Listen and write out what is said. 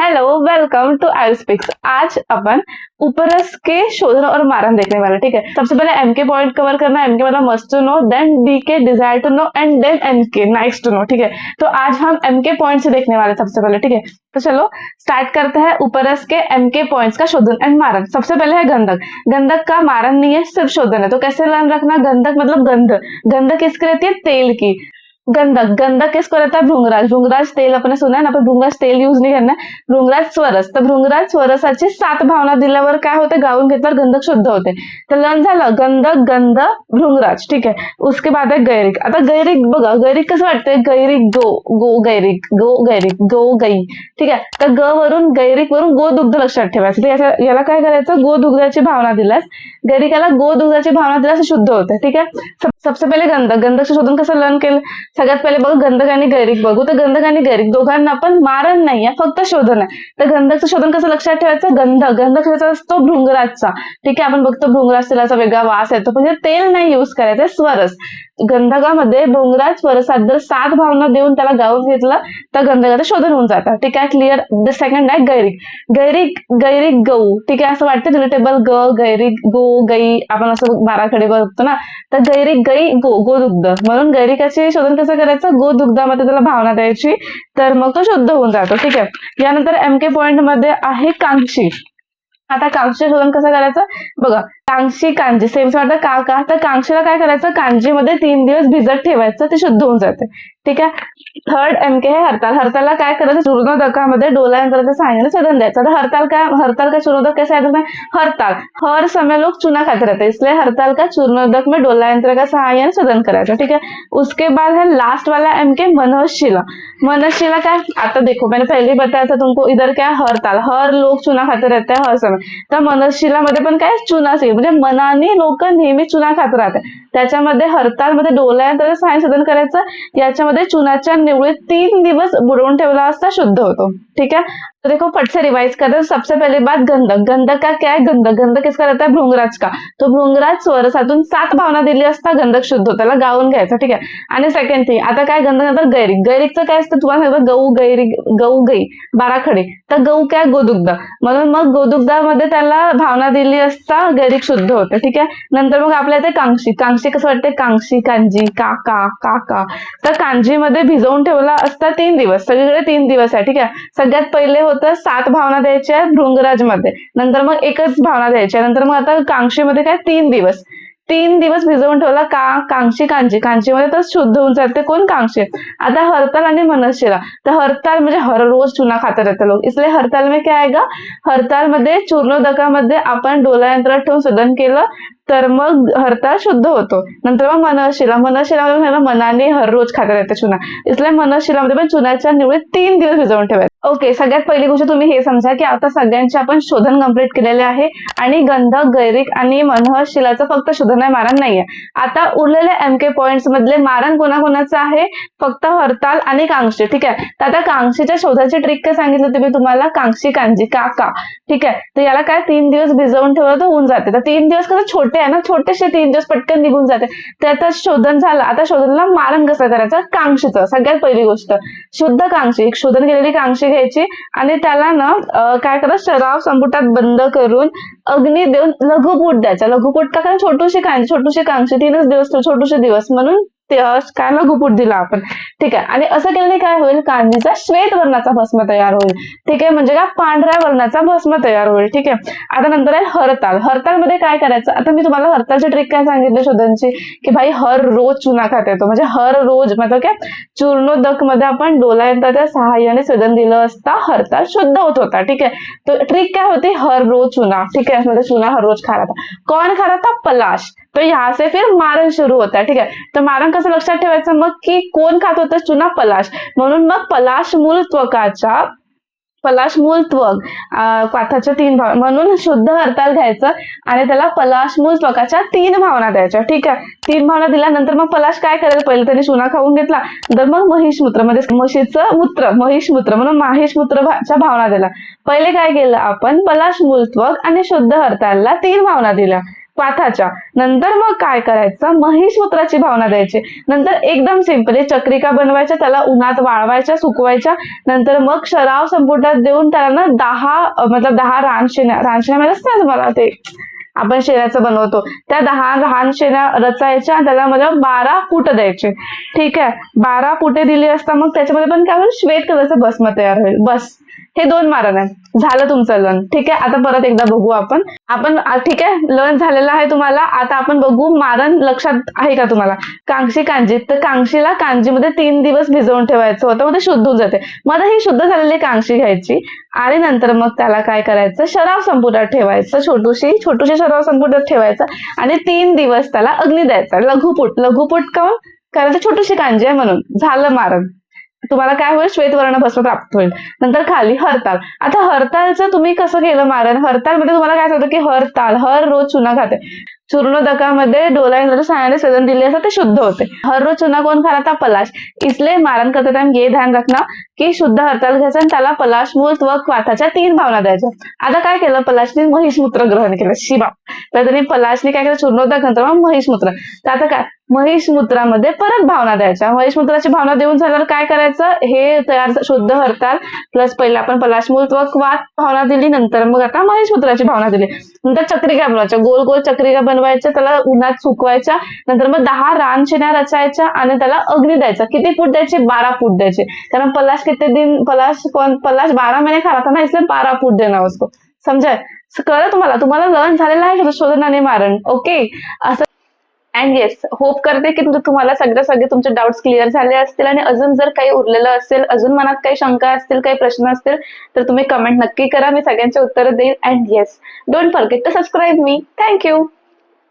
Hello, welcome to आईस्पिक्स। आज अपन उपरस के शोधन और मारन देखने वाले। ठीक है, सबसे पहले एम के पॉइंट कवर करना है। एम के मतलब must to know, then D K desire to know, and then N K nice to know. ठीक है, तो आज हम एम के पॉइंट से देखने वाले सबसे पहले। ठीक है, तो चलो स्टार्ट करते हैं उपरस के एम के पॉइंट्स का शोधन एंड मारन। सबसे पहले है गंधक। गंधक का मारन नहीं है, सिर्फ शोधन है। तो कैसे ध्यान रखना, गंधक मतलब गंध। गंध किसकी रहती है? तेल की। गंधक गंधक किसको रहता है? भृंगराज। भृंगराज तेल अपने सुना है ना, पण भृंगराज तेल यूज नाही करणार। भृंगराज स्वरस, तर भृंगराज स्वरसाची 7 भावना दिल्यावर काय होते? गाळून घेतल्यावर गंधक शुद्ध होते। तर लर्न झालं गंधक, गंध, भृंगराज। ठीक आहे, उसके बाद आहे गैरिक। आता गैरिक बघा, गैरिक कसं वाटतंय? गैरिक गो, गो गैरिक, गो गैरिक, गो गई। ठीक आहे, तर ग वरून गैरिक वरून गोदुग्ध लक्षात ठेवायचं। तर याला काय करायचं? गोदुग्धाची भावना दिल्यास, गैरिकाला गोदुग्धाची भावना दिल्यास शुद्ध होते। ठीक आहे, सबसे पहिले गंधक। गंधकचं शोधन कसं लर्न केलं? सगळ्यात पहिले बघू गंधक आणि गैरिक बघू। तर गंधक आणि गैरिक दोघांना पण मारण नाहीये, फक्त शोधन आहे। तर गंधकचं शोधन कसं लक्षात ठेवायचं? गंधक ह्याचा असतो भृंगराजचा। ठीक आहे, आपण बघतो भृंगराज तेलाचा वेगळा वास येतो, म्हणजे तेल नाही यूज करायचं, स्वरस। गंधकामध्ये भृंगराज स्वरसात जर 7 भावना देऊन त्याला गाळून घेतलं तर गंधकाचं शोधन होऊन जातं। ठीक आहे, क्लिअर। द सेकंड आहे गैरिक। गैरिक गैरिक गऊ। ठीक आहे, असं वाटतं रिलेटेबल ग गैरिक गो गई, आपण असं बाराखडे बघतो ना। तर गैरिक गई गो, गोदुग्ध। म्हणून गैरिकाचे शोधन कसं करायचं? गोदुग्धामध्ये त्याला भावना द्यायची, तर मग तो शुद्ध होऊन जातो। ठीक आहे, यानंतर एम के पॉइंट मध्ये आहे कांक्षी। आता कांक्षी शोधन कसं करायचं बघा। कांक्षी कांजी सेम वाटतं का? तर कांक्षीला काय करायचं? कांजीमध्ये 3 दिवस भिजत ठेवायचं, ते शुद्ध होऊन जाते। ठीक आहे, थर्ड एम के है हरताल। हरतालला काय करायचं? चूर्णोदकामध्ये डोला यंत्राच्या सहाय्याने शोधन द्यायचं। तर हरताल का चूर्णोदक कैसे आता? हरताल हर समय लोग चूना खाते रहते, इसलिए हरताल का चूर्णोदक में डोला यंत्र का सहाय्याने शोधन करायचं। ठीक है, उसके बाद है लास्ट वाला एम के मनोशिला। मनोशिला काय? आता देखो मैंने पहले बताया था तुमको, इधर क्या हरताल, हर लोग चुना खाते रहते हैं हर समय। तर मनोशिला मध्ये पण काय? चुना से, म्हणजे मनाने लोक नेहमी चुना खात राहतात। त्याच्यामध्ये हरतालमध्ये डोला यंत्राचं सहाय्याने शोधन करायचं। याच्यामध्ये चुनाच्या निवळीत 3 दिवस बुडवून ठेवला असता शुद्ध होतो। ठीक है, तो देखो फट से रिवाइज करते हैं। सबसे पहले बात गंधक। गंधक का क्या है? गंधक किसका रहता है? भृंगराज का। तो भृंगराज स्वरसातून 7 भावना दिली असता गंधक शुद्ध होतं, त्याला गाळून घ्यायचं। ठीक आहे, आणि सेकंड थिंग आता काय? गंधक नंतर गैरिक। गैरिकचं काय असतं तुम्हाला सांगतो? गऊ गैरिक, गऊ गई, बाराखडे। तर गऊ काय? गोदुग्ध। म्हणून मग गोदुग्धामध्ये त्याला भावना दिली असता गैरिक शुद्ध होते। ठीक आहे, नंतर मग आपल्या इथे कांक्षी। कांक्षी कसं वाटते? कांक्षी कांजी, काका काका। तर कांजीमध्ये भिजवून ठेवला असता 3 दिवस, सगळीकडे 3 दिवस आहे। ठीक आहे, सगळ्यात पहिले होतं 7 भावना द्यायच्या भृंगराज मध्ये, नंतर मग एकच भावना द्यायच्या, नंतर मग आता कांक्षीमध्ये काय? 3 दिवस। 3 दिवस भिजवून ठेवला का? कांक्षी कांजी। कांचीमध्ये तर शुद्ध होऊन जाते कोण? कांक्षी। आता हरताल आणि मनोशिला। तर हरताल म्हणजे हर रोज चुना खाते रहते लोग, इसलिए हरताल में क्या आएगा? हरताल मध्ये चूर्णोदकामध्ये आपण डोला यंत्रात ठेवून शोधन केलं तर मग हरताल शुद्ध होतो। नंतर मग मनोशिला। मनोशिला मनाने हर रोज खाते रहते चुना, इसलिए मनोशिलामध्ये पण चुनाच्या निवडीत 3 दिवस भिजवून ठेवायचं। ओके, सगळ्यात पहिली गोष्ट तुम्ही हे समजा की आता सगळ्यांचे आपण शोधन कंप्लीट केलेले आहे आणि गंधक गैरिक आणि मनोशिलाचं फक्त शोधन आहे, मारण नाहीये। आता उरलेले एम के पॉइंट्स मधले मारण कोणाकोणाचं आहे? फक्त हरताल आणि कांक्षी। ठीक आहे, तर आता कांक्षीच्या शोधाची ट्रिक काय सांगितलं तुम्ही तुम्हाला? कांक्षी कांजी काका। ठीक आहे, तर याला काय? 3 दिवस भिजवून ठेवलं तर होऊन जाते। तर 3 दिवस कसं छोटे आहे ना, छोटेसे 3 दिवस पटकन निघून जाते। तर आता शोधन झालं, आता शोधनला मारण कसं करायचं? कांक्षीचं सगळ्यात पहिली गोष्ट शुद्ध कांक्षी, शोधन केलेली कांक्षी घ्यायची आणि त्याला ना काय करा? शराब संपुटात बंद करून अग्नी देऊन लघुपूट द्यायचा। लघुपूट का? कारण छोटूशी कांक्षी 3च दिवस, छोटूशे दिवस, म्हणून काय लघुपूट दिला आपण। ठीक आहे, आणि असं केल्याने काय होईल? कांजीचा श्वेत वर्णाचा भस्म तयार होईल। ठीक आहे, म्हणजे काय? पांढऱ्या वर्णाचा भस्म तयार होईल। ठीक आहे, आता नंतर आहे हरताल। हरताल मध्ये काय करायचं? आता मी तुम्हाला हरतालची ट्रिक काय सांगितली शोधनची की भाई हर रोज चुना खात येतो, म्हणजे हर रोज मतलब काय? चूर्णोदक मध्ये आपण डोला यंत्राच्या सहाय्याने शोधन दिलं असता हरताल शुद्ध होत होता। ठीक आहे, तो ट्रिक काय होती? हर रोज चुना। ठीक है, मतलब चुना हर रोज खा रहा था। कौन खा रहा था? पलाश। तो यहाँ से फिर मारण सुरू होता है। ठीक है, तो मारण कसं लक्षात ठेवायचं मग की कोण खात होतं? चुना, पलाश। म्हणून मग पलाश मूल त्वक पाथाच्या 3 भावना, म्हणून शुद्ध हरताल घ्यायचं आणि त्याला पलाश मूल त्वकाच्या 3 भावना द्यायच्या। ठीक आहे, 3 भावना दिल्यानंतर मग पलाश काय करेल? पहिले त्याने चुना खाऊन घेतला, नंतर मग महिषमूत्र म्हणजे म्हशीचं मूत्र, महिषमूत्र म्हणून माहिषमूत्रच्या भावना दिला। पहिले काय केलं आपण? पलाश मूल त्वक आणि शुद्ध हरतालला 3 भावना दिल्या। क्वाथाच्या. नंतर मग काय करायचं, महिष्मूत्राची भावना द्यायची. नंतर एकदम सिंपल चक्रिका बनवायच्या, त्याला उन्हात वाळवायच्या, सुकवायच्या. नंतर मग शराव संपुटात देऊन त्याला ना 10 रानशेण्या माहितीच ना तुम्हाला, ते आपण शेणाचं बनवतो त्या 10 लहान शेण्या रचायच्या, त्याला मला 12 फूट द्यायचे. ठीक आहे, 12 फुटे दिली असता मग त्याच्यामध्ये पण काय होईल, श्वेत कलरचं भस्म तयार होईल. बस हे 2 मारण आहे, झालं तुमचं लन. ठीक आहे, आता परत एकदा बघू आपण. ठीक आहे, लन झालेलं आहे तुम्हाला. आता आपण बघू मारण लक्षात आहे का तुम्हाला. कांशी कांजी, तर कांशीला कांजीमध्ये 3 दिवस भिजवून ठेवायचं होतं, मग ते शुद्ध होऊन जाते. मग ही शुद्ध झालेली कांशी घ्यायची आणि नंतर मग त्याला काय करायचं, शराव संपुटात ठेवायचं, छोटूशी शराव संपुटात ठेवायचं आणि 3 दिवस त्याला अग्नी द्यायचा. लघुपूट काऊन, कारण ते छोटीशी कांजी आहे म्हणून. झालं मारण. तुम्हाला काय होईल, श्वेतवर्ण भस्म प्राप्त होईल. नंतर खाली हरताल. आता हरतालचं तुम्ही कसं केलं मारण, हरतालमध्ये तुम्हाला काय सांगतं की हर रोज चुना खाते. चूर्णोदकामध्ये डोला इंद्राच्या सहाय्याने सेवन दिले असं ते शुद्ध होते. हर रोज चुना कौन खा रहा था, पलाश. इसलिए मारण करते टाइम ये ध्यान रखना की शुद्ध हरताल घ्यायचं आणि त्याला पलाश, मूल व क्वाथाच्या 3 भावना द्यायच्या. आता काय केलं, पलाशने महिष्मूत्र ग्रहण केलं. शिबा तर त्यांनी पलाशने काय केलं, चूर्णोदक नंतर मग महिष्मूत्र. तर आता काय, महिष्मूत्रामध्ये परत भावना द्यायच्या. महिष्मूत्राची भावना देऊन झाल्यावर काय करायचं, हे तयार शुद्ध हरताल प्लस पहिला आपण पलाशमूल व क्वाथ भावना दिली, नंतर मग आता महिष्मूत्राची भावना दिली. नंतर चक्रिका बनवायच्या, गोल गोल चक्रिका बनवायच्या, त्याला उन्हात सुकवायच्या. नंतर मग 10 रानशेण्या रचायच्या आणि त्याला अग्नी द्यायचा. किती फूट द्यायची, 12 फूट द्यायचे. कारण पलाश कितने दिन, पलाश 12 महिने खा रहा था ना, इसलिए 12 फूट देना उसको. समजाय, कळलं तुम्हाला लर्न झालेलं आहे शोधन आणि मारण. ओके, असं. अँड येस, होप करते की तुम्हाला सगळे तुमचे डाऊट्स क्लिअर झाले असतील. आणि अजून जर काही उरलेलं असेल, अजून मनात काही शंका असतील, काही प्रश्न असतील तर तुम्ही कमेंट नक्की करा, मी सगळ्यांचे उत्तर देईल. And yes, don't forget to subscribe मी. थँक्यू.